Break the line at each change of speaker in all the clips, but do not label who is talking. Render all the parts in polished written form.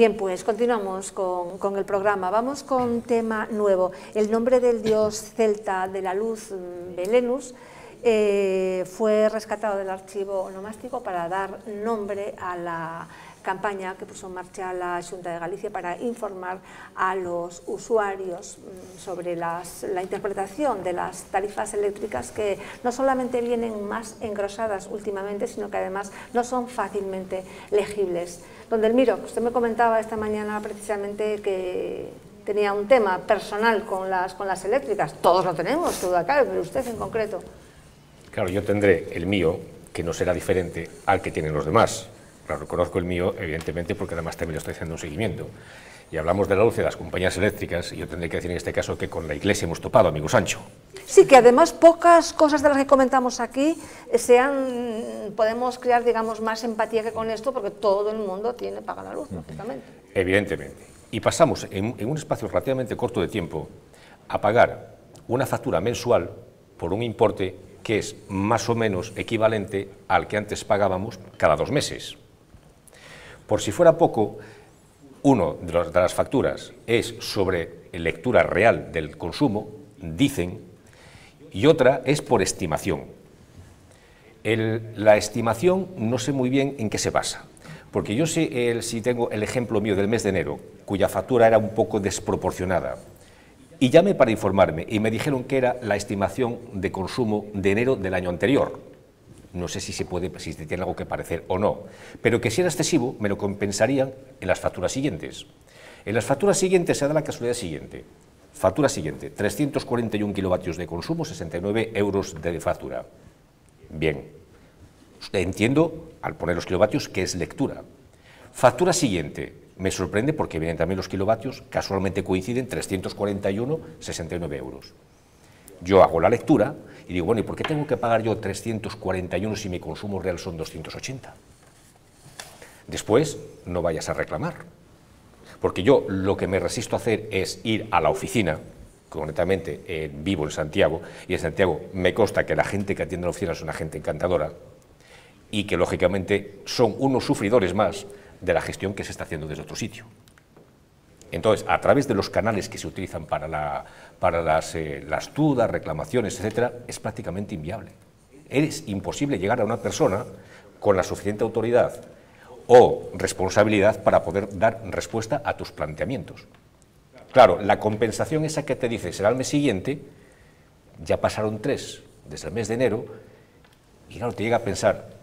Bien, pues continuamos con el programa. Vamos con tema nuevo. El nombre del dios celta de la luz, Belenus, fue rescatado del archivo onomástico para dar nombre a la campaña que puso en marcha la Xunta de Galicia para informar a los usuarios sobre la interpretación de las tarifas eléctricas, que no solamente vienen más engrosadas últimamente, sino que además no son fácilmente legibles. Don Delmiro, usted me comentaba esta mañana precisamente que tenía un tema personal con las eléctricas. Todos lo tenemos, todo acá, pero usted en concreto.
Claro, yo tendré el mío, que no será diferente al que tienen los demás. Claro, conozco el mío, evidentemente, porque además también le estoy haciendo un seguimiento. Y hablamos de la luz de las compañías eléctricas, y yo tendré que decir en este caso que con la Iglesia hemos topado, amigo Sancho.
Sí, que además pocas cosas de las que comentamos aquí podemos crear, digamos, más empatía que con esto, porque todo el mundo paga la luz, lógicamente.
Evidentemente. Y pasamos en un espacio relativamente corto de tiempo a pagar una factura mensual por un importe que es más o menos equivalente al que antes pagábamos cada 2 meses. Por si fuera poco, una de las facturas es sobre lectura real del consumo, dicen, y otra es por estimación. La estimación no sé muy bien en qué se basa, porque yo sé, si tengo el ejemplo mío del mes de enero, cuya factura era un poco desproporcionada, y llamé para informarme y me dijeron que era la estimación de consumo de enero del año anterior. No sé si tiene algo que parecer o no, pero que si era excesivo me lo compensarían en las facturas siguientes. En las facturas siguientes se da la casualidad siguiente. Factura siguiente, 341 kilovatios de consumo, 69 euros de factura. Bien, entiendo, al poner los kilovatios, que es lectura. Factura siguiente, me sorprende porque vienen también los kilovatios, casualmente coinciden, 341, 69 euros. Yo hago la lectura y digo, bueno, ¿y por qué tengo que pagar yo 341 si mi consumo real son 280? Después, no vayas a reclamar, porque yo lo que me resisto a hacer es ir a la oficina, concretamente vivo en Santiago, y en Santiago me consta que la gente que atiende a la oficina es una gente encantadora y que, lógicamente, son unos sufridores más de la gestión que se está haciendo desde otro sitio. Entonces, a través de los canales que se utilizan para las dudas, reclamaciones, etcétera, es prácticamente inviable. Es imposible llegar a una persona con la suficiente autoridad o responsabilidad para poder dar respuesta a tus planteamientos. Claro, la compensación esa que te dice será el mes siguiente, ya pasaron 3 desde el mes de enero, y claro, te llega a pensar,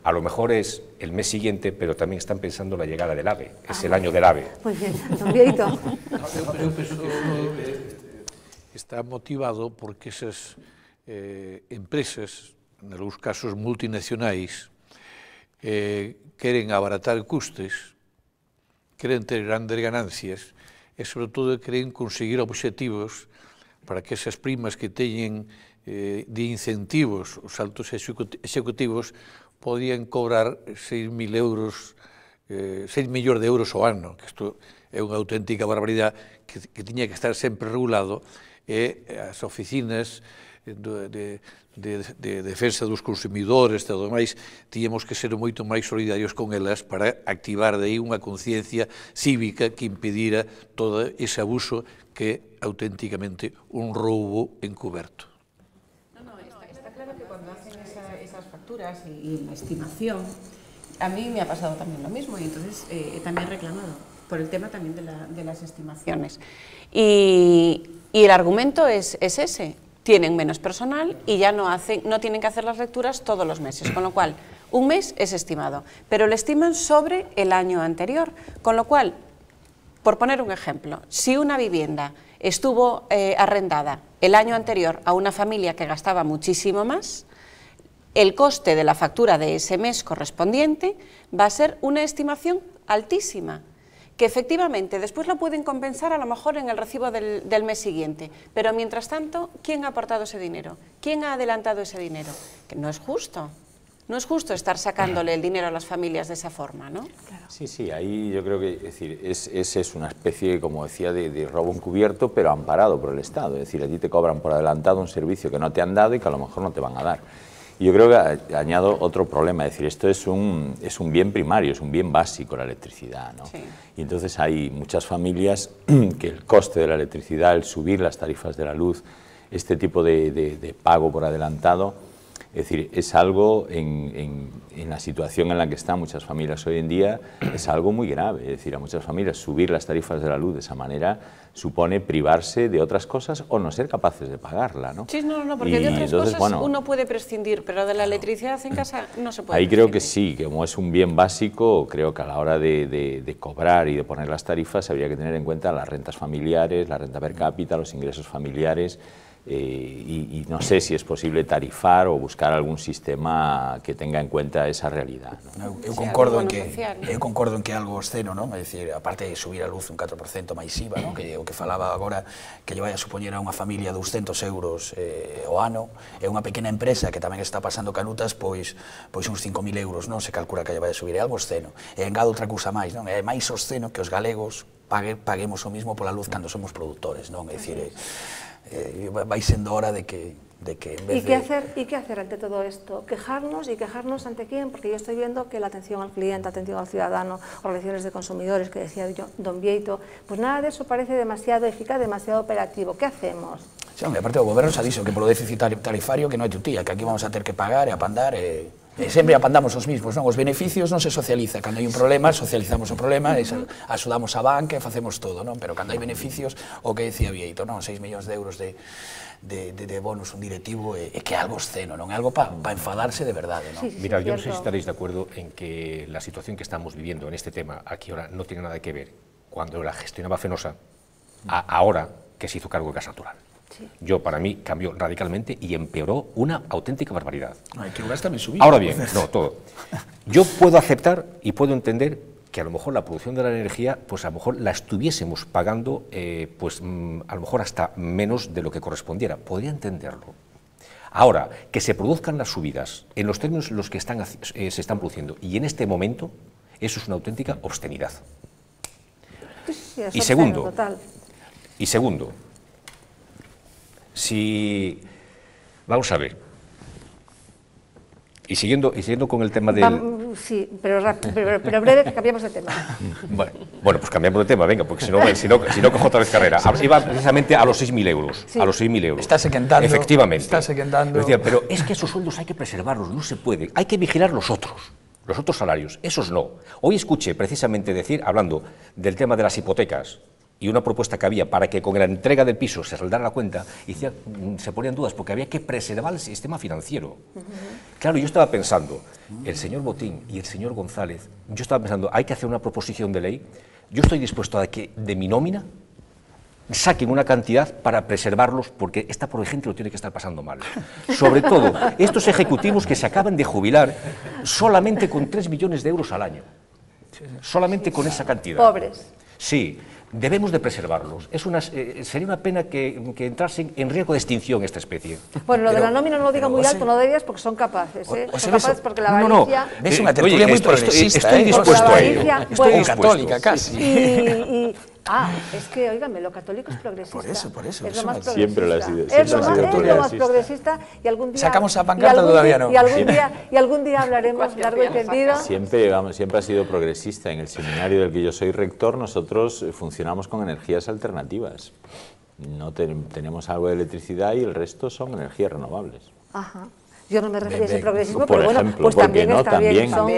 a lo mejor es el mes siguiente, pero también están pensando la llegada del AVE, es el año del AVE.
Muy bien, don Vieito.
Eu penso que está motivado porque esas empresas, en algúns casos multinacionais, queren abaratar custes, queren ter grandes ganancias e, sobre todo, queren conseguir obxectivos para que esas primas que teñen de incentivos os altos executivos podían cobrar 6.000 euros, 6 millóns de euros ao ano, que isto é unha auténtica barbaridade que tiña que estar sempre regulado, e as oficinas de defensa dos consumidores e todo máis, tiñamos que ser moito máis solidarios con elas para activar de aí unha conciencia cívica que impedira todo ese abuso que é auténticamente un roubo encuberto.
Está claro que cuando hacen esas facturas y la estimación, a mí me ha pasado también lo mismo, y entonces también he reclamado por el tema también de las estimaciones. Y el argumento es ese: tienen menos personal y ya no tienen que hacer las lecturas todos los meses, con lo cual un mes es estimado, pero lo estiman sobre el año anterior, con lo cual, por poner un ejemplo, si una vivienda estuvo arrendada el año anterior a una familia que gastaba muchísimo más, el coste de la factura de ese mes correspondiente va a ser una estimación altísima, que efectivamente después lo pueden compensar a lo mejor en el recibo del mes siguiente, pero mientras tanto, ¿quién ha aportado ese dinero? ¿Quién ha adelantado ese dinero? Que no es justo. No es justo estar sacándole el dinero a las familias de esa forma, ¿no?
Claro.
Sí, sí, ahí yo creo que es una especie, como decía, de robo encubierto, pero amparado por el Estado. Es decir, a ti te cobran por adelantado un servicio que no te han dado y que a lo mejor no te van a dar. Yo creo que añado otro problema, es decir, esto es un bien primario, es un bien básico la electricidad, ¿no?
Sí.
Y entonces hay muchas familias que el coste de la electricidad, el subir las tarifas de la luz, este tipo de pago por adelantado, es decir, es algo en la situación en la que están muchas familias hoy en día, es algo muy grave. Es decir, a muchas familias subir las tarifas de la luz de esa manera supone privarse de otras cosas o no ser capaces de pagarla, ¿no?
Sí, no, porque de otras cosas uno puede prescindir, pero de la electricidad en casa no se puede
Ahí
prescindir.
creo que sí, que como es un bien básico, creo que a la hora de cobrar y de poner las tarifas habría que tener en cuenta las rentas familiares, la renta per cápita, los ingresos familiares, y no sé si es posible tarifar o buscar algún sistema que tenga en cuenta esa realidad, ¿no?
Eu concordo en que é algo obsceno, non? É dicir, aparte de subir a luz un 4% máis IVA, non? Que o que falaba agora, que lle vai a supoñer a unha familia 200 euros o ano, é unha pequena empresa que tamén está pasando canutas, pois uns 5.000 euros, non? Se calcula que lle vai a subir, é algo obsceno. E engado outra cousa máis, non? É máis obsceno que os galegos paguemos o mismo pola luz cando somos produtores, non? É dicir, vai sendo hora de que en vez
¿Y qué hacer ante todo esto? ¿Quejarnos? ¿Y quejarnos ante quién? Porque yo estoy viendo que la atención al cliente, atención al ciudadano, organizaciones de consumidores, que decía don Vieito, pues nada de eso parece demasiado eficaz, demasiado operativo. ¿Qué hacemos?
Sí, hombre, aparte o goberno xa dixo que polo déficit tarifario que non hai tutía, que aquí vamos a ter que pagar e apandar sempre apandamos os mismos, non? Os beneficios non se socializa, cando hai un problema socializamos o problema, axudamos a banca e facemos todo, non? Pero cando hai beneficios, o que decía Vieito, non? 6 millóns de euros de bonus un directivo é que é algo obsceno, non? É algo para enfadarse de verdade, non?
Sí,
Mira, yo no sé si estaréis de acuerdo en que la situación que estamos viviendo en este tema aquí ahora no tiene nada que ver cuando la gestionaba Fenosa ahora que se hizo cargo de Gas Natural.
Sí.
Yo, para mí, cambió radicalmente y empeoró una auténtica barbaridad.
No, que el gas también subió.
Ahora bien, no, todo. Yo puedo aceptar y puedo entender que a lo mejor la producción de la energía, pues a lo mejor la estuviésemos pagando, pues a lo mejor hasta menos de lo que correspondiera. Podría entenderlo. Ahora, que se produzcan las subidas en los términos en los que se están produciendo y en este momento, eso es una auténtica obscenidad.
Sí, es
Y
obsceno,
segundo, si vamos a ver, y siguiendo con el tema del...
Sí, pero breve, que cambiamos de tema.
Bueno, pues cambiamos de tema, venga, porque si no cojo otra vez carrera. Iba precisamente a los 6.000 euros. Sí. A los 6.000 euros.
Estás equentando.
Efectivamente.
Estás equentando.
Pero es que esos sueldos hay que preservarlos, no se puede. Hay que vigilar los otros salarios, esos no. Hoy escuché precisamente decir, hablando del tema de las hipotecas, y una propuesta que había para que con la entrega del piso se saldara la cuenta, y se ponían dudas porque había que preservar el sistema financiero. Claro, yo estaba pensando, el señor Botín y el señor González, yo estaba pensando, hay que hacer una proposición de ley, yo estoy dispuesto a que de mi nómina saquen una cantidad para preservarlos, porque esta pobre gente lo tiene que estar pasando mal. Sobre todo, estos ejecutivos que se acaban de jubilar solamente con 3 millones de euros al año. Solamente con esa cantidad.
Pobres.
Sí. Debemos de preservarlos. Sería una pena que entrasen en riesgo de extinción esta especie.
Bueno, lo de la nómina no lo diga muy alto, no deberías, porque son capaces, ¿eh? Son capaces porque la avaricia...
Ves una tertulia muy progresista,
estoy dispuesto a ello.
Estoy católica, casi.
Es que, óigame, lo católico es progresista.
Por eso.
Es lo más progresista.
Siempre lo ha sido.
Es lo más progresista y algún día...
Sacamos a pancarta, todavía no.
Y algún día hablaremos largo y tendido.
Siempre ha sido progresista. En el seminario del que yo soy rector, nosotros funcionamos con energías alternativas. No tenemos algo de electricidad y el resto son energías renovables.
Ajá. Yo no me refería a ese progresismo,
por
pero
ejemplo,
bueno, pues también
no,
está bien, son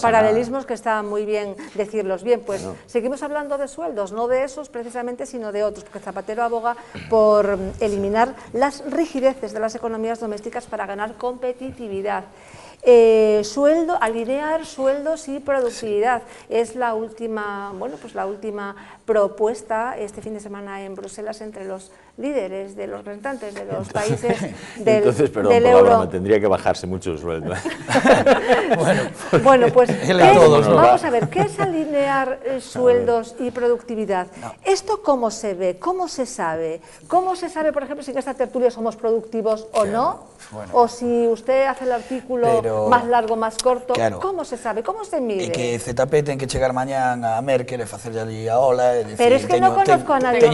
paralelismos que está muy bien decirlos. Bien, pues seguimos hablando de sueldos, no de esos precisamente, sino de otros, porque Zapatero aboga por eliminar las rigideces de las economías domésticas para ganar competitividad. Alinear sueldos y productividad es la última, la última propuesta este fin de semana en Bruselas entre los líderes de los representantes de los países del euro.
Tendría que bajarse mucho el sueldo.
Bueno, pues vamos a ver, ¿qué es alinear sueldos y productividad? ¿Esto cómo se ve? ¿Cómo se sabe? ¿Cómo se sabe, por ejemplo, si en esta tertulia somos productivos o no? O si usted hace el artículo más largo, más corto, ¿cómo se sabe? ¿Cómo se mide?
E que ZP ten que chegar mañán a Merkel e facerlle ali a ola
Pero es que no conozco a nadie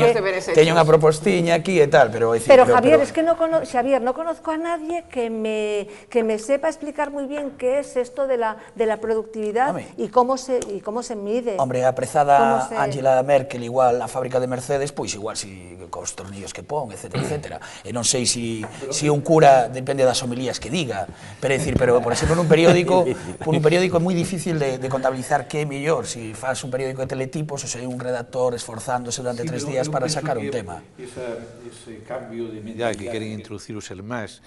teño unha propostiña aquí e tal, pero...
Pero Javier, es que no conozco a nadie que me sepa explicar muy bien qué es esto de la productividad y cómo se mide.
Hombre, a prezada Angela Merkel, igual a fábrica de Mercedes, pois igual si cos tornillos que pon, etcétera, etcétera. E non sei si un cura, depende das homilías que diga, pero por exemplo, nun periódico é moi difícil de contabilizar que é mellor, si faz un periódico de teletipos ou se hai un redactor esforzándose durante 3 días para sacar un tema.
Ese cambio de mentalidade que queren introducir os elmás,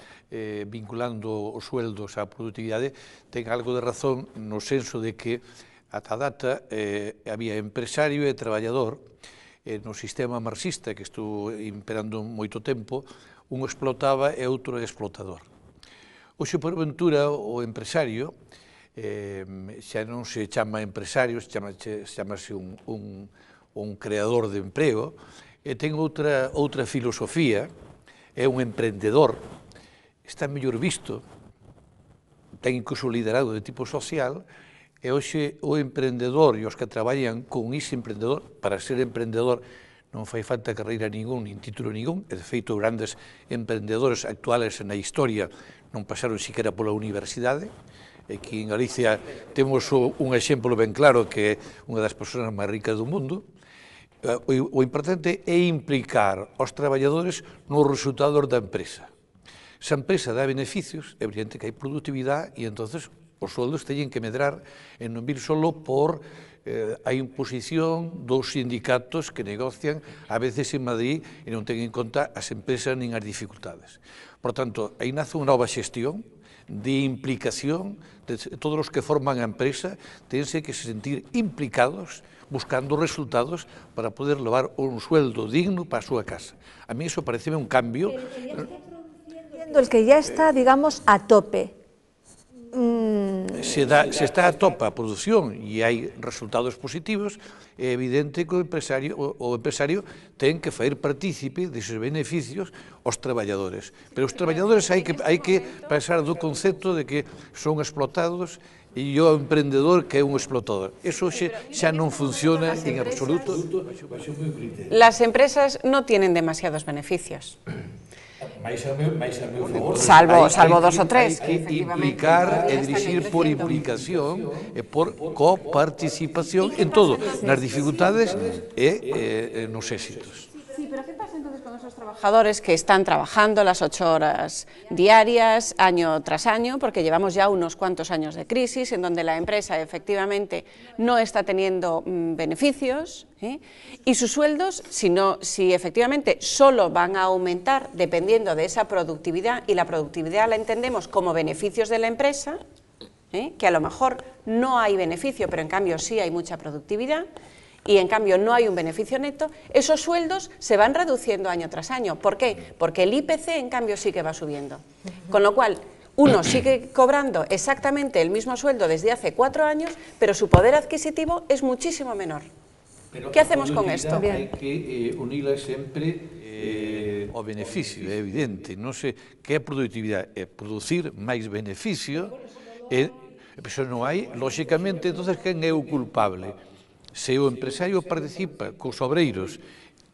vinculando os sueldos á productividade, ten algo de razón no senso de que ata data había empresario e traballador no sistema marxista que estuvo imperando moito tempo, un explotaba e outro explotador. Hoxe, por ventura, o empresario xa non se chama empresario, chamase un creador de emprego, e ten outra filosofía, é un emprendedor, está mellor visto, ten incluso liderado de tipo social, e hoxe o emprendedor e os que traballan con ese emprendedor, para ser emprendedor non fai falta carreira ningún, nin título ningún, e de feito grandes emprendedores actuales na historia non pasaron siquera pola universidade. Aquí en Galicia temos un exemplo ben claro que é unha das persoas máis ricas do mundo. O importante é implicar aos traballadores nos resultados da empresa. Se a empresa dá beneficios, é evidente que hai productividade e entonces os sueldos teñen que medrar e non vir solo por a imposición dos sindicatos que negocian a veces en Madrid e non ten en conta as empresas nin as dificultades. Por tanto, aí nace unha nova xestión de implicación de todos os que forman a empresa, tense que se sentir implicados buscando resultados para poder levar un sueldo digno para a súa casa. A mí iso pareceme un cambio.
El que ya está, digamos, a tope.
Se está a tope a produción e hai resultados positivos, é evidente que o empresario ten que facer partícipe deses beneficios aos traballadores. Pero os traballadores hai que pensar do concepto de que son explotados e o emprendedor que é un explotador. Eso xa non funciona en absoluto.
Las empresas no tienen demasiados beneficios. Salvo dos o tres.
Hai que implicar e dirigir por implicación e por coparticipación en todo, nas dificultades e nos éxitos.
Sí, pero ¿qué pasa entonces con esos trabajadores que están trabajando las 8 horas diarias, año tras año, porque llevamos ya unos cuantos años de crisis, en donde la empresa efectivamente no está teniendo beneficios, y sus sueldos, si efectivamente solo van a aumentar dependiendo de esa productividad, y la productividad la entendemos como beneficios de la empresa, que a lo mejor no hay beneficio, pero en cambio sí hay mucha productividad, y en cambio no hay un beneficio neto, esos sueldos se van reduciendo año tras año. ¿Por qué? Porque el IPC en cambio sí que va subiendo. Con lo cual, uno sigue cobrando exactamente el mismo sueldo desde hace 4 años, pero su poder adquisitivo es muchísimo menor. ¿Qué hacemos con esto?
Hai que unila sempre o beneficio, é evidente. Non sei que é productividade, é producir máis beneficio, pero non hai, lóxicamente, entonces, quen é o culpable? Se o empresario participa cos obreiros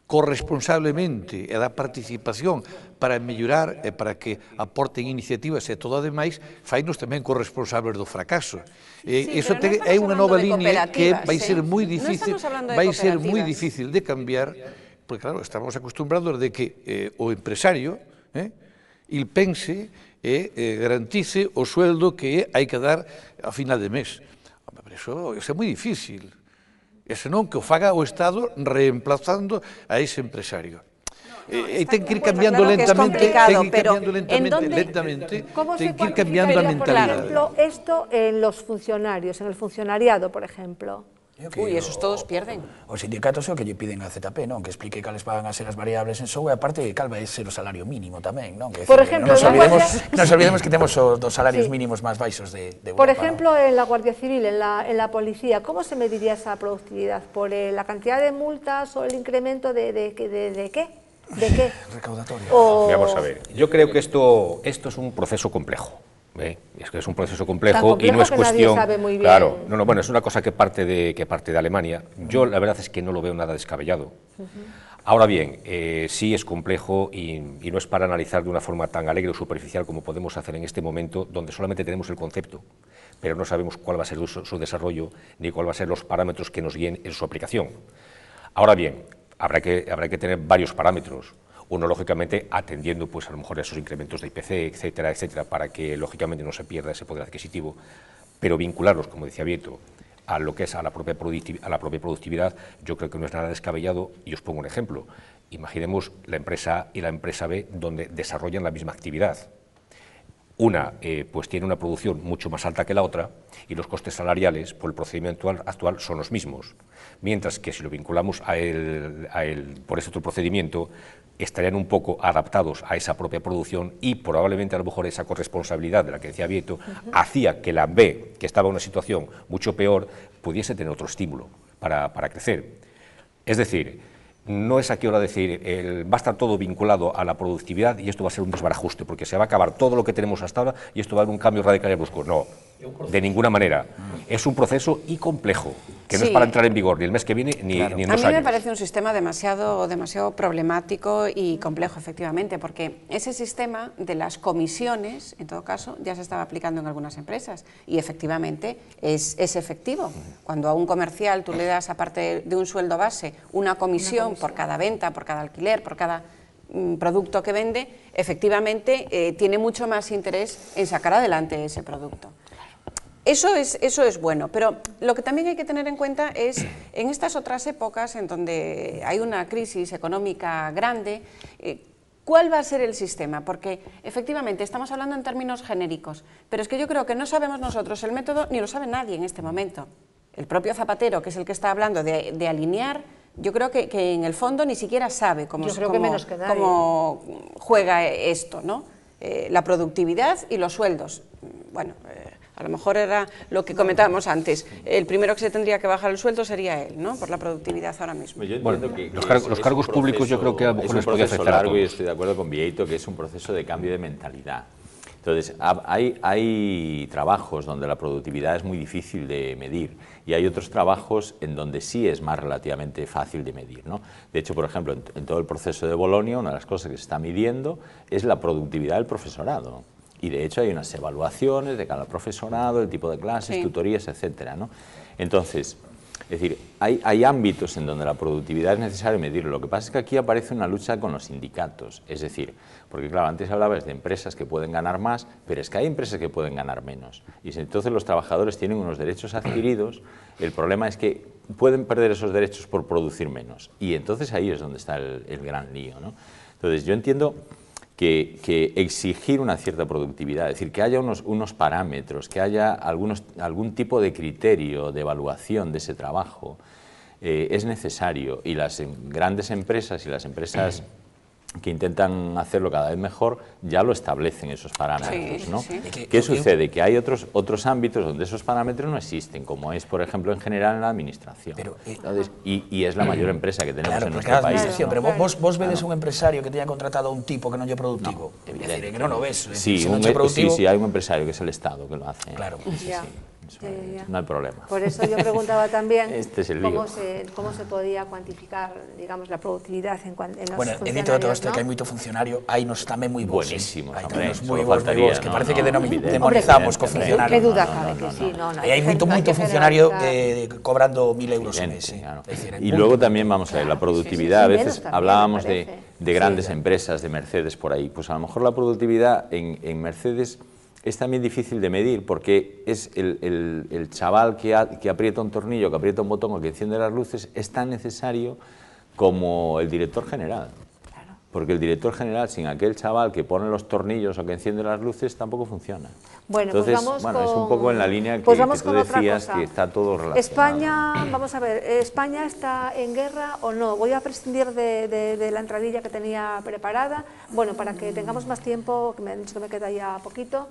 corresponsablemente e dá participación para mellorar e para que aporten iniciativas e todo ademais, fainos tamén corresponsables do fracaso. Iso é unha nova línea que vai ser moi difícil de cambiar, porque claro, estamos acostumbrados de que o empresario il pense e garantice o sueldo que hai que dar a final de mes. Pero iso é moi difícil. E senón que o faga o Estado reemplazando a ese empresario. E ten que ir cambiando lentamente, ten que ir cambiando a mentalidade.
Por ejemplo, esto en los funcionarios, en el funcionariado, por ejemplo.
Uy, esos todos pierden.
Os sindicatos é o que lle piden a ZP, non? Que explique cales van a ser as variables en SOU e aparte cal vai ser o salario mínimo tamén, non?
Por exemplo,
nos olvidemos que temos os dos salarios mínimos máis baixos de Europa.
Por ejemplo, en la Guardia Civil, en la policía, ¿cómo se mediría esa productividad? ¿Por la cantidad de multas o el incremento de qué? ¿De qué?
Recaudatorio.
Vamos a ver, yo creo que esto es un proceso complejo. Es que es un proceso complejo y no es
que
cuestión...
nadie sabe muy bien.
Claro, bueno, es una cosa que parte de Alemania. Yo la verdad es que no lo veo nada descabellado. Ahora bien, sí es complejo y no es para analizar de una forma tan alegre o superficial como podemos hacer en este momento, donde solamente tenemos el concepto, pero no sabemos cuál va a ser su desarrollo ni cuál va a ser los parámetros que nos guíen en su aplicación. Ahora bien, habrá que tener varios parámetros. Uno, lógicamente, atendiendo pues a lo mejor esos incrementos de IPC, etcétera, etcétera, para que lógicamente no se pierda ese poder adquisitivo, pero vincularlos, como decía Vieto, a lo que es a la propia productividad, yo creo que no es nada descabellado. Y os pongo un ejemplo. Imaginemos la empresa A y la empresa B, donde desarrollan la misma actividad. Una pues tiene una producción mucho más alta que la otra y los costes salariales por el procedimiento actual son los mismos, mientras que si lo vinculamos por ese otro procedimiento, estarían un poco adaptados a esa propia producción y probablemente a lo mejor esa corresponsabilidad de la que decía Vieto hacía que la B, que estaba en una situación mucho peor, pudiese tener otro estímulo para crecer. Es decir, no es aquí hora de decir, va a estar todo vinculado a la productividad y esto va a ser un desbarajuste, porque se va a acabar todo lo que tenemos hasta ahora y esto va a haber un cambio radical y brusco. No, de ninguna manera. Es un proceso y complejo, que no es para entrar en vigor ni el mes que viene ni en 2 años.
A mí me parece un sistema demasiado problemático y complejo, efectivamente, porque ese sistema de las comisiones, en todo caso, ya se estaba aplicando en algunas empresas y efectivamente es efectivo. Cuando a un comercial tú le das, aparte de un sueldo base, una comisión por cada venta, por cada alquiler, por cada producto que vende, efectivamente tiene mucho más interés en sacar adelante ese producto. Eso es bueno, pero lo que también hay que tener en cuenta es, en estas otras épocas en donde hay una crisis económica grande, ¿cuál va a ser el sistema? Porque efectivamente estamos hablando en términos genéricos, pero es que yo creo que no sabemos nosotros el método, ni lo sabe nadie en este momento. El propio Zapatero, que es el que está hablando de alinear, yo creo que en el fondo ni siquiera sabe cómo juega esto, ¿no? La productividad y los sueldos. Bueno, a lo mejor era lo que comentábamos antes. El primero que se tendría que bajar el sueldo sería él, ¿no? Por la productividad ahora mismo.
Bueno, los cargos públicos yo creo que a lo mejor les podría afectar a todos.
Y estoy de acuerdo con Vieito que es un proceso de cambio de mentalidad. Entonces, hay trabajos donde la productividad es muy difícil de medir y hay otros trabajos en donde sí es más relativamente fácil de medir, ¿no? De hecho, por ejemplo, en todo el proceso de Bolonia, una de las cosas que se está midiendo es la productividad del profesorado. Y de hecho hay unas evaluaciones de cada profesorado, el tipo de clases, tutorías, etcétera, ¿no? Entonces, es decir, hay ámbitos en donde la productividad es necesario medirlo. Lo que pasa es que aquí aparece una lucha con los sindicatos. Es decir, porque claro, antes hablabas de empresas que pueden ganar más, pero es que hay empresas que pueden ganar menos. Y si entonces los trabajadores tienen unos derechos adquiridos, el problema es que pueden perder esos derechos por producir menos. Y entonces ahí es donde está el gran lío, ¿no? Entonces yo entiendo que exigir una cierta productividad, es decir, que haya unos parámetros, que haya algún tipo de criterio de evaluación de ese trabajo, es necesario. Y las grandes empresas y las empresas que intentan hacerlo cada vez mejor, ya lo establecen esos parámetros, ¿no? ¿Qué sucede? Que hay otros ámbitos donde esos parámetros no existen, como es, por ejemplo, en general en la administración. Entonces, y es la mayor empresa que tenemos en nuestro país, ¿no?
Pero vos vedes un empresario que tenha contratado a un tipo que non é productivo.
No,
es decir, que non o ves.
Sí, hay un empresario que es el Estado que lo hace.
Claro.
No hay problema.
Por eso yo preguntaba también
cómo
se podía cuantificar, digamos, la productividad en los
funcionarios. Bueno, he dito de todo isto, ¿no? Que hai moito funcionario, hai nos tamén moi bons.
Buenísimos,
hombre,
moi bons,
que parece que demonizamos co funcionario.
Que duda cabe que sí, no.
E hai moito funcionario cobrando 1.000 euros al mes.
Y luego también, vamos a ver, la productividad, a veces hablábamos de grandes empresas, de Mercedes por ahí, pues a lo mejor la productividad en Mercedes es también difícil de medir porque es el chaval que aprieta un tornillo, que aprieta un botón o que enciende las luces, es tan necesario como el director general. Porque el director general, sin aquel chaval que pone los tornillos o que enciende las luces, tampoco funciona.
Bueno,
entonces,
pues
es un poco en la línea que tú decías, que está todo relacionado.
España, vamos a ver, ¿España está en guerra o no? Voy a prescindir de la entradilla que tenía preparada, bueno, para que tengamos más tiempo, que me han dicho que me queda ya poquito.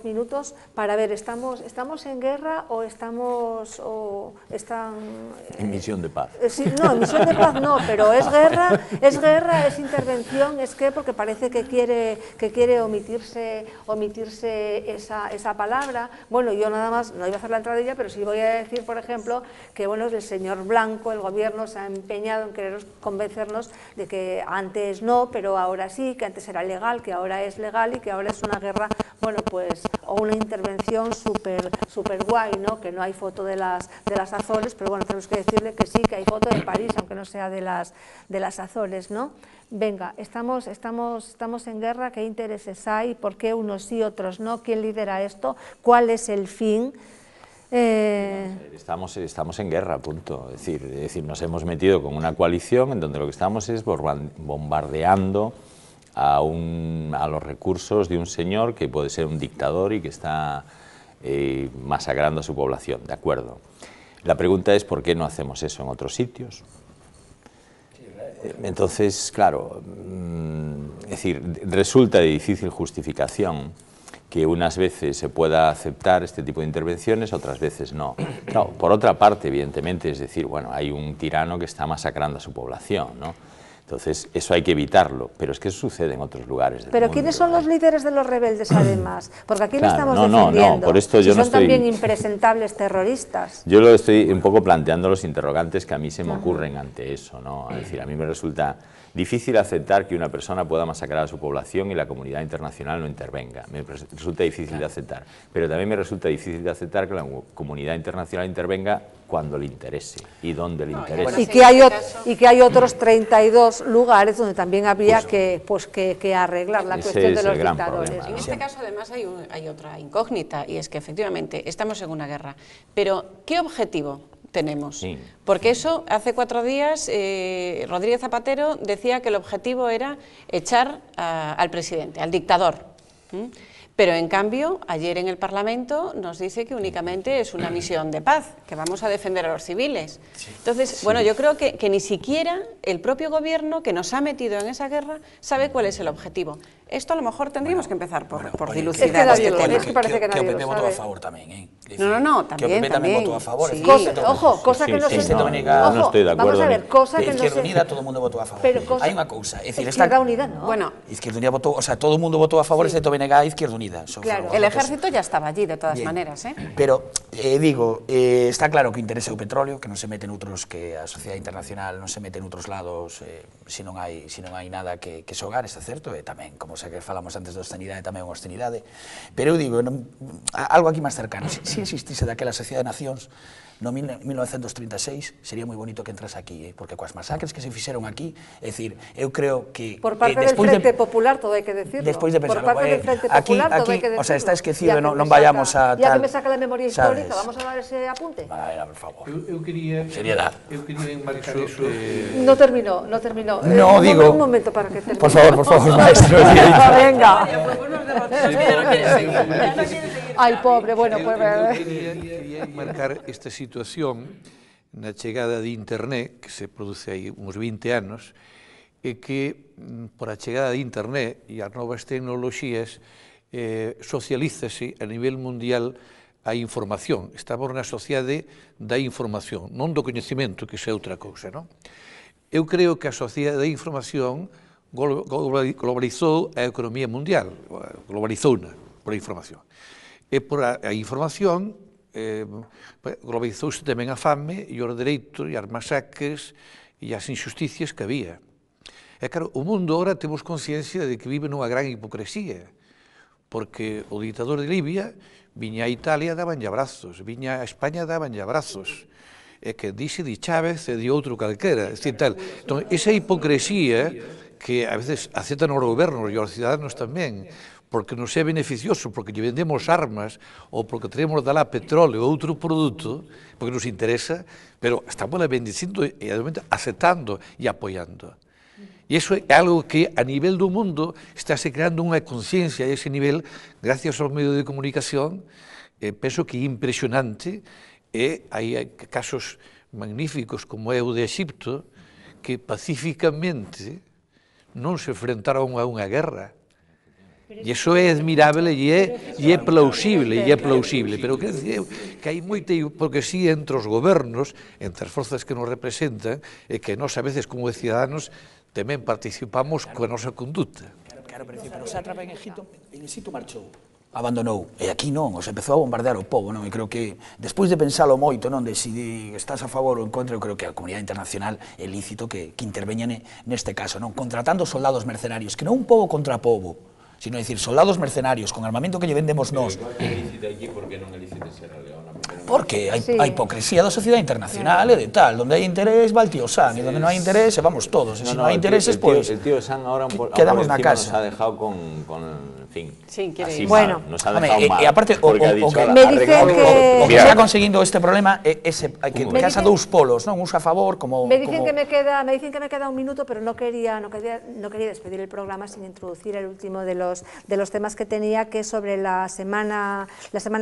minutos para ver, ¿estamos en guerra o están
en misión de paz?
Sí, no, en misión de paz no, pero es guerra, es intervención, es que porque parece que quiere omitirse esa palabra. Bueno, yo nada más, no iba a hacer la entradilla, pero sí voy a decir, por ejemplo, que bueno, el señor Blanco, el gobierno se ha empeñado en querer convencernos de que antes no, pero ahora sí, que antes era legal, que ahora es legal y que ahora es una guerra, bueno, pues, o una intervención súper guay, ¿no? Que no hay foto de las Azores, pero bueno, tenemos que decirle que sí, que hay foto de París, aunque no sea de las Azores, ¿no? Venga, estamos en guerra, ¿qué intereses hay? ¿Por qué unos sí, otros no? ¿Quién lidera esto? ¿Cuál es el fin?
Estamos en guerra, punto. Es decir, nos hemos metido con una coalición en donde lo que estamos es bombardeando a los recursos de un señor que puede ser un dictador y que está masacrando a su población, ¿de acuerdo? La pregunta es ¿por qué no hacemos eso en otros sitios? Entonces, claro, es decir, resulta de difícil justificación que unas veces se pueda aceptar este tipo de intervenciones, otras veces no. Claro, por otra parte, evidentemente, es decir, bueno, hay un tirano que está masacrando a su población, ¿no? Entonces, eso hay que evitarlo, pero es que eso sucede en otros lugares del mundo.
¿Pero quiénes son los líderes de los rebeldes, además? Porque aquí no estamos defendiendo,
no, por esto yo
si
no
son también impresentables terroristas.
Yo lo estoy un poco planteando los interrogantes que a mí se me ocurren ante eso, ¿no? Es decir, a mí me resulta difícil aceptar que una persona pueda masacrar a su población y la comunidad internacional no intervenga. Me resulta difícil de aceptar, pero también me resulta difícil de aceptar que la comunidad internacional intervenga cuando le interese y donde le interese.
Y que hay otros 32 lugares donde también habría que arreglar la cuestión de los dictadores.
Problema, ¿no?
En este caso, además, hay otra incógnita, y es que efectivamente estamos en una guerra, pero ¿qué objetivo tenemos?
Sí.
Porque eso, hace 4 días, Rodríguez Zapatero decía que el objetivo era echar al presidente, al dictador. Pero en cambio, ayer en el Parlamento nos dice que únicamente es una misión de paz, que vamos a defender a los civiles. Entonces, bueno, yo creo que ni siquiera el propio gobierno que nos ha metido en esa guerra sabe cuál es el objetivo. Esto a lo mejor tendríamos que empezar por dilucidar este tema.
Es que parece que nadie lo
PP
sabe.
votó a favor tamén,
No,
que o PP tamén votou a favor.
Sí.
Ojo, cosa que no se...
No estoy de acuerdo.
Vamos a ver, cosa que no se...
Izquierda Unida todo o mundo votou a favor. Hai unha cousa, é dicir,
Izquierda Unida no.
Bueno,
Izquierda Unida votou, o sea, todo o mundo votou a favor, excepto BNG e Izquierda Unida.
Claro.
el ejército ya estaba allí de todas maneras, ¿eh?
Pero, digo, está claro que interesa o petróleo, que non se mete noutros, que a sociedade internacional non se mete noutros lados, se non hai nada que xogar, está certo, e tamén, como xa que falamos antes da sanidade, tamén unha austeridade, pero eu digo, algo aquí máis cercano, se existise daquela sociedade de nacións, no 1936 sería moi bonito que entras aquí, porque coas masacres que se fixeron aquí, é dicir, eu creo que...
Por parte del Frente Popular, todo hai que decirlo.
Despois de pensar,
por parte del Frente Popular, todo hai que decirlo.
O sea, está esquecido, non vayamos a
ya
tal...
que me saca la memoria histórica, vamos a dar ese apunte.
Vale, por favor.
Eu quería...
Seriedad.
Eu quería enmarcar eso...
No terminó.
No, digo...
Un momento para que termine.
Por favor, maestro.
Venga. Ay, pobre, bueno, pues...
Quería enmarcar esta situación na chegada de Internet, que se produce aí uns 20 anos, e que, por a chegada de Internet e as novas tecnoloxías, socialízase a nivel mundial a información. Estamos na sociedade da información, non do coñecemento, que xa é outra cousa, non? Eu creo que a sociedade da información globalizou a economía mundial, globalizouna por a información. E por a información globalizouse tamén a fame e os dereitos e as masacres e as injusticias que había. E claro, o mundo agora temos conciencia de que vive nunha gran hipocresía, porque o dictador de Libia viña a Italia, dabanlle abrazos, viña a España, dabanlle abrazos, e que dixe de Chávez e de outro calquera, tal. Entón, esa hipocresía que a veces aceptan os gobernos e os ciudadanos tamén, porque nos é beneficioso, porque lle vendemos armas ou porque tenemos de lá petróleo ou outro produto, porque nos interesa, pero estamos bendicindo e aceptando e apoiando. E iso é algo que a nivel do mundo estáse creando unha conciencia a ese nivel, gracias aos medios de comunicación, penso que é impresionante, e hai casos magníficos como é o de Egipto, que pacíficamente non se enfrentaron a unha guerra, E iso é admirable e é plausible, pero quer dizer que hai moita hipocresía entre os gobernos, entre as forzas que nos representan, e que nós a veces como ciudadanos tamén participamos coa nosa conduta.
Claro, pero o sátrapa en Egipto marchou, abandonou, e aquí non, os empezou a bombardear o povo, non? E creo que, despois de pensalo moito, non, de si estás a favor ou en contra, eu creo que a comunidade internacional é lícito que interveña neste caso, non? Contratando soldados mercenarios, que non un pobo contra pobo, sino decir, soldados mercenarios con armamento que lle vendemos nós. Porque hai hipocresía da sociedade internacional e de tal, donde hai interés va el tío San, e donde non hai interés vamos todos, e se non hai intereses, pues quedamos na casa.
Nos ha dejado con en fin, así
bueno,
mal, nos ha dejado mal.
E aparte, o que está conseguindo este problema é que casa dous polos, non? Uns a favor, como...
Me dicen que me queda un minuto, pero no quería despedir el programa sin introducir el último de los temas que tenía, que es sobre la Semana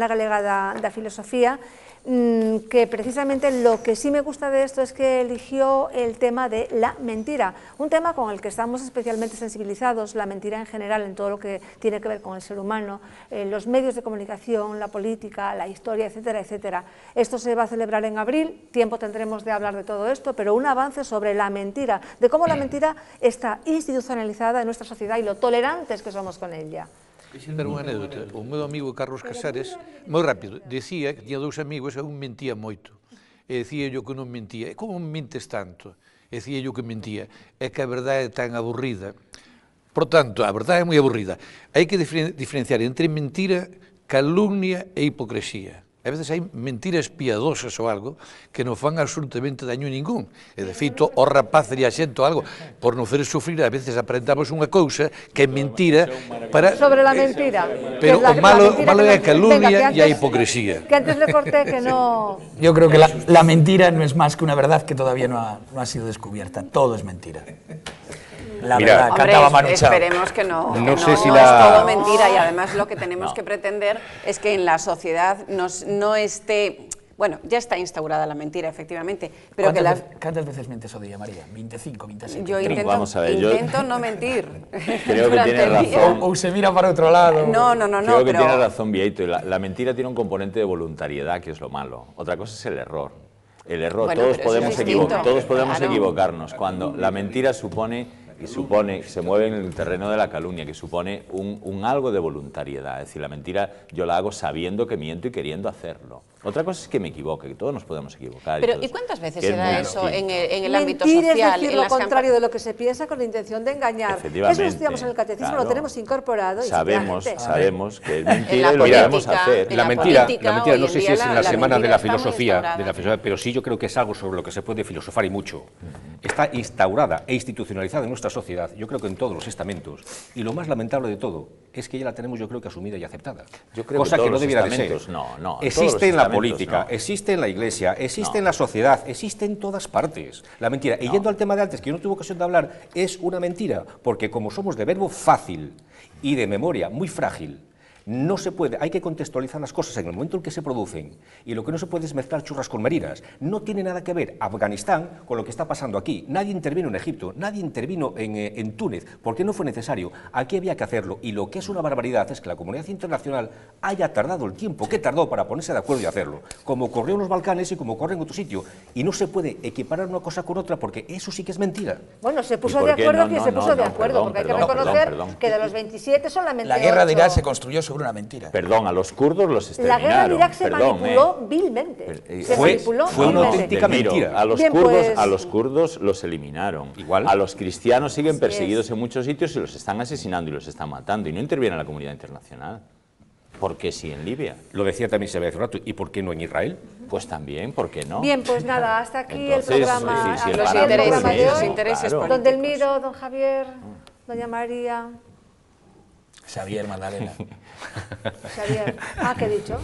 Galega da Filosofía, que precisamente lo que sí me gusta de esto es que eligió el tema de la mentira, un tema con el que estamos especialmente sensibilizados, la mentira en general, en todo lo que tiene que ver con el ser humano, los medios de comunicación, la política, la historia, etcétera, etcétera. Esto se va a celebrar en abril, tiempo tendremos de hablar de todo esto, pero un avance sobre la mentira, de cómo la mentira está institucionalizada en nuestra sociedad y lo tolerantes que somos con ella.
Deixen dar unha anécdota. O meu amigo Carlos Casares, moi rápido, decía que tiña dous amigos e un mentía moito. E decía yo que non mentía. E como mentes tanto? E decía yo que mentía. É que a verdade é tan aburrida. Por tanto, a verdade é moi aburrida. Hai que diferenciar entre mentira, calumnia e hipocresía. A veces hai mentiras piadosas ou algo que non fan absolutamente daño ningún. E, de feito, o rapaces e a xente ou algo, por non fazer sufrir, a veces aparentamos unha cousa que é mentira para...
Sobre la mentira.
Pero o malo é a calumnia e a hipocresía.
Que antes le corté que no...
Yo creo que la mentira no es más que una verdad que todavía no ha sido descubierta. Todo es mentira. La verdad, cantaba Manu Chao.
Esperemos que no
sé si
es todo mentira, y además lo que tenemos que pretender es que en la sociedad no esté... Bueno, ya está instaurada la mentira, efectivamente, pero que
¿Cuántas veces mientes o día, María? 25, 27.
Yo intento no mentir.
Creo que tiene razón.
O se mira para otro lado.
No.
Creo que tiene razón, Vieito. La mentira tiene un componente de voluntariedad, que es lo malo. Otra cosa es el error. El error,
bueno,
todos podemos equivocarnos. Cuando la mentira supone, se mueve en el terreno de la calumnia, que supone un algo de voluntariedad. Es decir, la mentira yo la hago sabiendo que miento y queriendo hacerlo. Otra cosa es que me equivoque, que todos nos podemos equivocar.
Pero ¿y cuántas veces se da eso en el ámbito
social?
Mentir es
decir lo contrario de lo que se piensa con la intención de engañar. Eso lo estudiamos en el catecismo, claro, lo tenemos incorporado.
Sabemos que es mentira y lo debemos hacer.
La mentira no sé si es en la Semana de la Filosofía, pero sí yo creo que es algo sobre lo que se puede filosofar y mucho. Está instaurada e institucionalizada en nuestra sociedad, yo creo que en todos los estamentos. Y lo más lamentable de todo es que ya la tenemos, yo creo que asumida y aceptada.
Yo creo
cosa
que
no debiera de ser.
No,
existe en la política, existe en la iglesia, existe en la sociedad, existe en todas partes. La mentira. Y yendo al tema de antes, que yo no tuve ocasión de hablar, es una mentira, porque como somos de verbo fácil y de memoria muy frágil, no se puede, hay que contextualizar las cosas en el momento en que se producen, y lo que no se puede es mezclar churras con merinas. No tiene nada que ver Afganistán con lo que está pasando aquí. Nadie intervino en Egipto, nadie intervino en Túnez, porque no fue necesario. Aquí había que hacerlo, y lo que es una barbaridad es que la comunidad internacional haya tardado el tiempo que tardó para ponerse de acuerdo y hacerlo, como ocurrió en los Balcanes y como ocurre en otro sitio, y no se puede equiparar una cosa con otra, porque eso sí que es mentira.
Bueno, se puso de acuerdo quien se puso de acuerdo, porque hay que reconocer que de los 27 solamente
la guerra de Irak se construyó sobre una mentira.
Perdón, a los kurdos los exterminaron.
La guerra de Irak se manipuló vilmente.
Fue una auténtica mentira.
A los kurdos los eliminaron.
Igual.
A los cristianos siguen perseguidos en muchos sitios y los están asesinando y los están matando. Y no interviene la comunidad internacional. ¿Por qué sí en Libia?
Lo decía también Sebea hace un rato. ¿Y por qué no en Israel?
Pues también, ¿por qué no?
Bien, pues nada, hasta aquí
entonces,
el programa.
Los intereses políticos.
Don Delmiro, don Javier, doña María.
Xavier, Magdalena.
Xavier. Ah, ¿qué he dicho?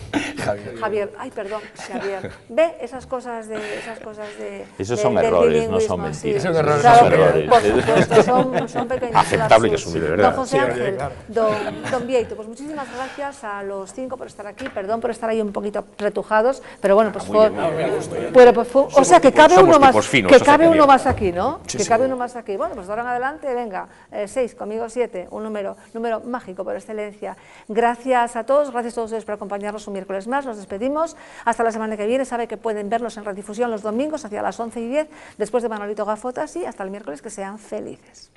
Javier. Ay, perdón, Xavier. ¿Ve esas cosas de
esos son errores, no son mentiras.
Sí. Son errores,
claro,
son errores.
Por supuesto, son pequeños.
Aceptable que son de verdad.
Don José Ángel, claro. Don Vieito, pues muchísimas gracias a los 5 por estar aquí. Perdón por estar ahí un poquito retujados, pero bueno, pues fue... o sea, que cabe uno más, que cabe uno más aquí, ¿no? Que cabe uno más aquí. Bueno, pues de ahora en adelante, venga, 6, conmigo 7, un número mágico. mágico por excelencia. Gracias a todos ustedes por acompañarnos un miércoles más. Nos despedimos. Hasta la semana que viene. Sabe que pueden vernos en redifusión los domingos hacia las 11:10, después de Manolito Gafotas, y hasta el miércoles, que sean felices.